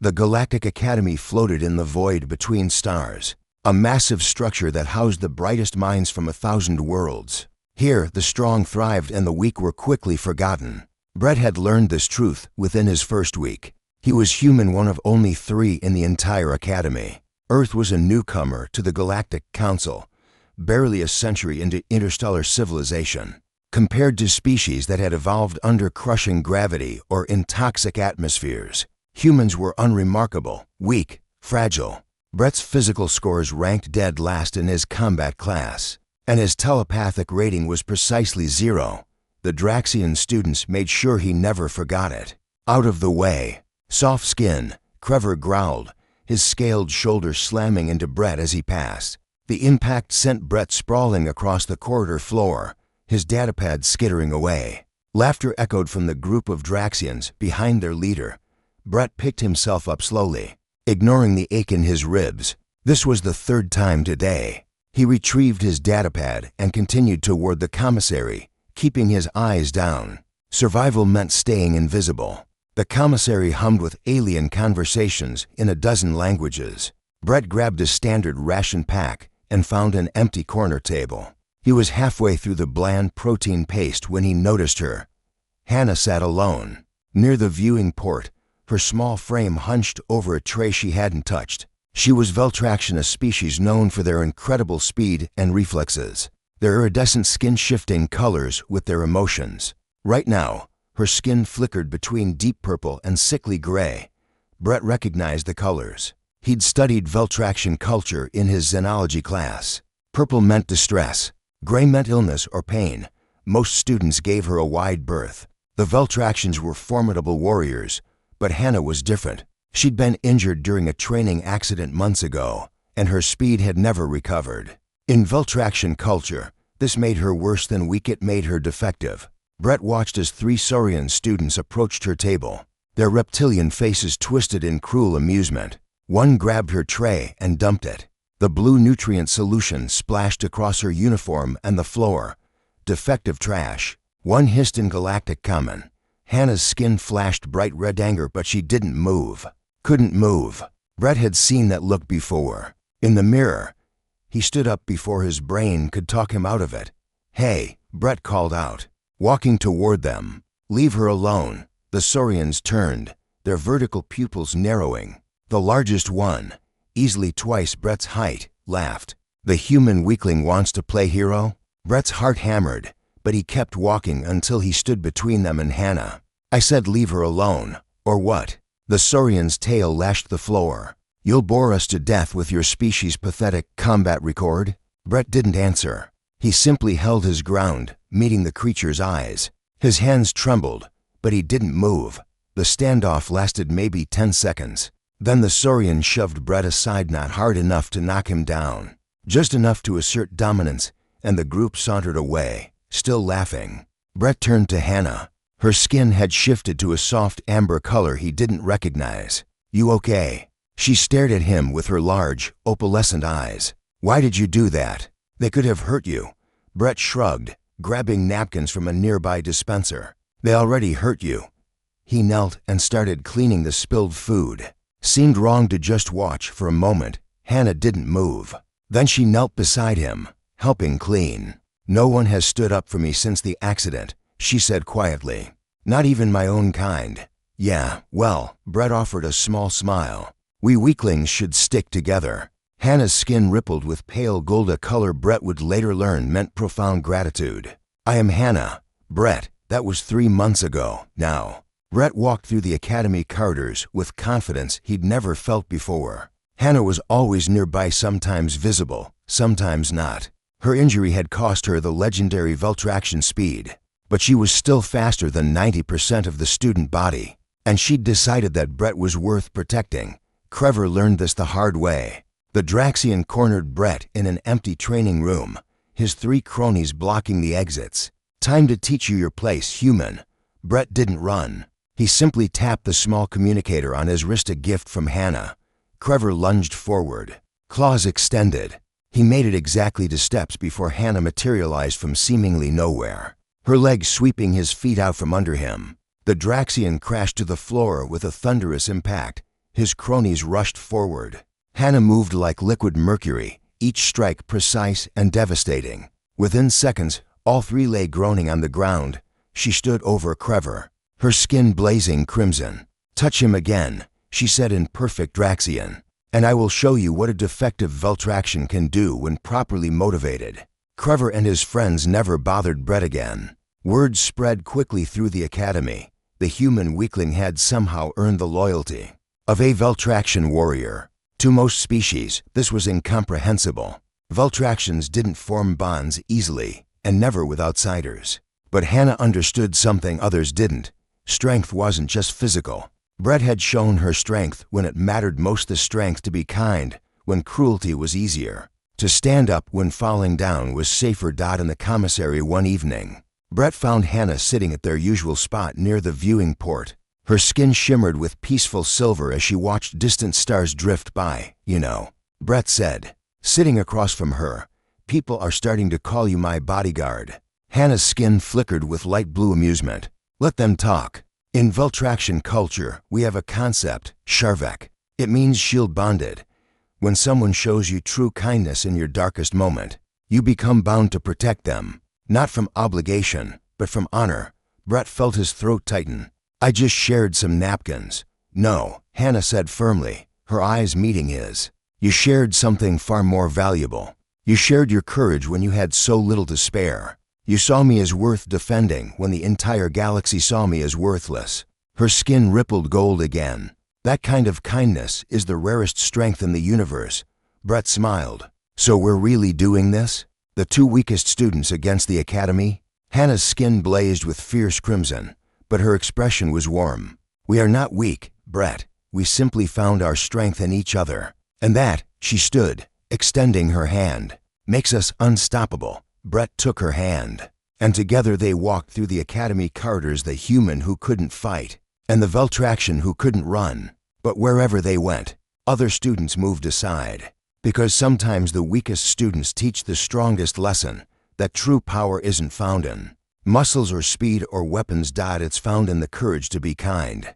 The Galactic Academy floated in the void between stars, a massive structure that housed the brightest minds from 1,000 worlds. Here, the strong thrived and the weak were quickly forgotten. Brett had learned this truth within his first week. He was human, one of only 3 in the entire academy. Earth was a newcomer to the Galactic Council, barely a century into interstellar civilization. Compared to species that had evolved under crushing gravity or in toxic atmospheres, humans were unremarkable, weak, fragile. Brett's physical scores ranked dead last in his combat class, and his telepathic rating was precisely 0. The Draxian students made sure he never forgot it. Out of the way. Soft skin, Trevor growled, his scaled shoulders slamming into Brett as he passed. The impact sent Brett sprawling across the corridor floor, his datapad skittering away. Laughter echoed from the group of Draxians behind their leader. Brett picked himself up slowly, ignoring the ache in his ribs. This was the 3rd time today. He retrieved his datapad and continued toward the commissary, keeping his eyes down. Survival meant staying invisible. The commissary hummed with alien conversations in a dozen languages. Brett grabbed a standard ration pack and found an empty corner table. He was halfway through the bland protein paste when he noticed her. Hannah sat alone, near the viewing port, her small frame hunched over a tray she hadn't touched. She was Veltraction, a species known for their incredible speed and reflexes, their iridescent skin-shifting colors with their emotions. Right now, her skin flickered between deep purple and sickly gray. Brett recognized the colors. He'd studied Veltraction culture in his xenology class. Purple meant distress. Gray meant illness or pain. Most students gave her a wide berth. The Veltractions were formidable warriors, but Hannah was different. She'd been injured during a training accident months ago, and her speed had never recovered. In Veltraction culture, this made her worse than weak. It made her defective. Brett watched as 3 Saurian students approached her table, their reptilian faces twisted in cruel amusement. One grabbed her tray and dumped it. The blue nutrient solution splashed across her uniform and the floor. Defective trash. One hissed in Galactic Common. Hannah's skin flashed bright red anger, but she didn't move. Couldn't move. Brett had seen that look before. In the mirror. He stood up before his brain could talk him out of it. "Hey," Brett called out, walking toward them. "Leave her alone." The Saurians turned, their vertical pupils narrowing. The largest one, easily twice Brett's height, laughed. "The human weakling wants to play hero?" Brett's heart hammered, but he kept walking until he stood between them and Hannah. "I said leave her alone, or what?" The Saurian's tail lashed the floor. "You'll bore us to death with your species' pathetic combat record?" Brett didn't answer. He simply held his ground, meeting the creature's eyes. His hands trembled, but he didn't move. The standoff lasted maybe 10 seconds. Then the Saurian shoved Brett aside, not hard enough to knock him down, just enough to assert dominance, and the group sauntered away, still laughing. Brett turned to Hannah. Her skin had shifted to a soft amber color he didn't recognize. "You okay?" She stared at him with her large, opalescent eyes. "Why did you do that? They could have hurt you." Brett shrugged, grabbing napkins from a nearby dispenser. "They already hurt you." He knelt and started cleaning the spilled food. Seemed wrong to just watch for a moment. Hannah didn't move. Then she knelt beside him, helping clean. "No one has stood up for me since the accident," she said quietly. "Not even my own kind." "Yeah, well," Brett offered a small smile. "We weaklings should stick together." Hannah's skin rippled with pale gold, a color Brett would later learn meant profound gratitude. "I am Hannah." "Brett, that was 3 months ago, now." Brett walked through the academy corridors with confidence he'd never felt before. Hannah was always nearby, sometimes visible, sometimes not. Her injury had cost her the legendary Veltraction speed, but she was still faster than 90% of the student body, and she'd decided that Brett was worth protecting. Trevor learned this the hard way. The Draxian cornered Brett in an empty training room, his 3 cronies blocking the exits. "Time to teach you your place, human." Brett didn't run. He simply tapped the small communicator on his wrist, a gift from Hannah. Trevor lunged forward, claws extended. He made it exactly 2 steps before Hannah materialized from seemingly nowhere, her legs sweeping his feet out from under him. The Draxian crashed to the floor with a thunderous impact, His cronies rushed forward. Hannah moved like liquid mercury, each strike precise and devastating. Within seconds, all three lay groaning on the ground. She stood over Crever, her skin blazing crimson. "Touch him again," she said in perfect Draxian, "and I will show you what a defective Veltraction can do when properly motivated." Crever and his friends never bothered Brett again. Word spread quickly through the academy. The human weakling had somehow earned the loyalty of a Veltraction warrior. To most species, this was incomprehensible. Veltractions didn't form bonds easily, and never with outsiders. But Hannah understood something others didn't. Strength wasn't just physical. Brett had shown her strength when it mattered most, the strength to be kind when cruelty was easier. To stand up when falling down was safer. In the commissary one evening, Brett found Hannah sitting at their usual spot near the viewing port. Her skin shimmered with peaceful silver as she watched distant stars drift by. "You know," Brett said, sitting across from her, "people are starting to call you my bodyguard." Hannah's skin flickered with light blue amusement. "Let them talk. In Veltraction culture, we have a concept, Sharvek. It means shield bonded. When someone shows you true kindness in your darkest moment, you become bound to protect them, not from obligation, but from honor." Brett felt his throat tighten. "I just shared some napkins." "No," Hannah said firmly, her eyes meeting his. "You shared something far more valuable. You shared your courage when you had so little to spare. You saw me as worth defending when the entire galaxy saw me as worthless." Her skin rippled gold again. "That kind of kindness is the rarest strength in the universe." Brett smiled. "So we're really doing this? The two weakest students against the academy?" Hannah's skin blazed with fierce crimson, but her expression was warm. "We are not weak, Brett. We simply found our strength in each other. And that," she stood, extending her hand, "makes us unstoppable." Brett took her hand, and together they walked through the academy corridors, the human who couldn't fight, and the Veltraction who couldn't run. But wherever they went, other students moved aside. Because sometimes the weakest students teach the strongest lesson, that true power isn't found in muscles or speed or weapons. It's found in the courage to be kind.